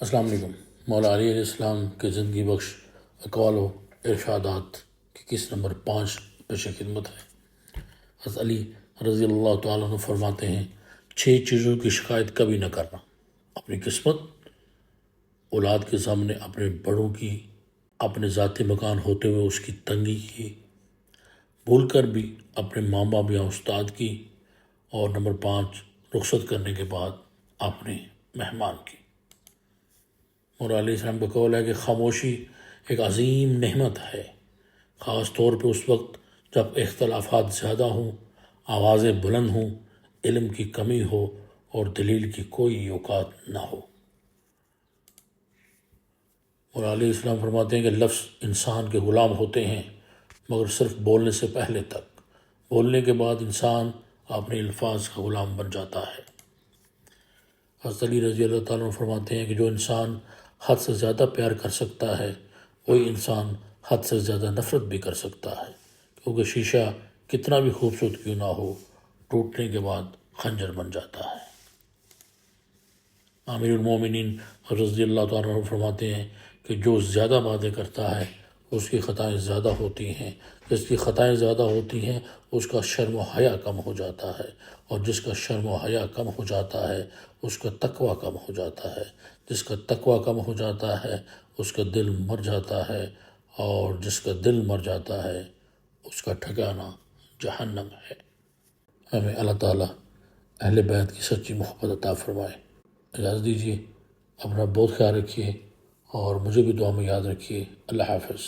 السلام علیکم۔ مولا علی علیہ السلام کے زندگی بخش اقوال و ارشادات کی کس نمبر 5 پیش خدمت ہے۔ حضرت علی رضی اللہ تعالیٰ عنہ فرماتے ہیں 6 چیزوں کی شکایت کبھی نہ کرنا: اپنی قسمت، اولاد کے سامنے اپنے بڑوں کی، اپنے ذاتی مکان ہوتے ہوئے اس کی تنگی کی، بھول کر بھی اپنے ماں باپ یا استاد کی، اور نمبر 5 رخصت کرنے کے بعد اپنے مہمان کی۔ مولا علیہ السلام کا قول ہے کہ خاموشی ایک عظیم نعمت ہے، خاص طور پہ اس وقت جب اختلافات زیادہ ہوں، آوازیں بلند ہوں، علم کی کمی ہو اور دلیل کی کوئی اوقات نہ ہو۔ مولا علیہ السلام فرماتے ہیں کہ لفظ انسان کے غلام ہوتے ہیں مگر صرف بولنے سے پہلے تک، بولنے کے بعد انسان اپنے الفاظ کا غلام بن جاتا ہے۔ حضرت علی رضی اللہ تعالیٰ عنہ فرماتے ہیں کہ جو انسان حد سے زیادہ پیار کر سکتا ہے وہی انسان حد سے زیادہ نفرت بھی کر سکتا ہے، کیونکہ شیشہ کتنا بھی خوبصورت کیوں نہ ہو، ٹوٹنے کے بعد خنجر بن جاتا ہے۔ امیر المومنین رضی اللہ تعالیٰ عنہ فرماتے ہیں کہ جو زیادہ باتیں کرتا ہے اس کی خطائیں زیادہ ہوتی ہیں، جس کی خطائیں زیادہ ہوتی ہیں اس کا شرم و حیا کم ہو جاتا ہے، اور جس کا شرم و حیا کم ہو جاتا ہے اس کا تقوی کم ہو جاتا ہے، جس کا تقوی کم ہو جاتا ہے اس کا دل مر جاتا ہے، اور جس کا دل مر جاتا ہے اس کا ٹھکانہ جہنم ہے۔ ہمیں اللہ تعالیٰ اہل بیت کی سچی محبت عطا فرمائے۔ اجازت دیجیے، اپنا بہت خیال رکھیے اور مجھے بھی دعا میں یاد رکھیے۔ اللہ حافظ۔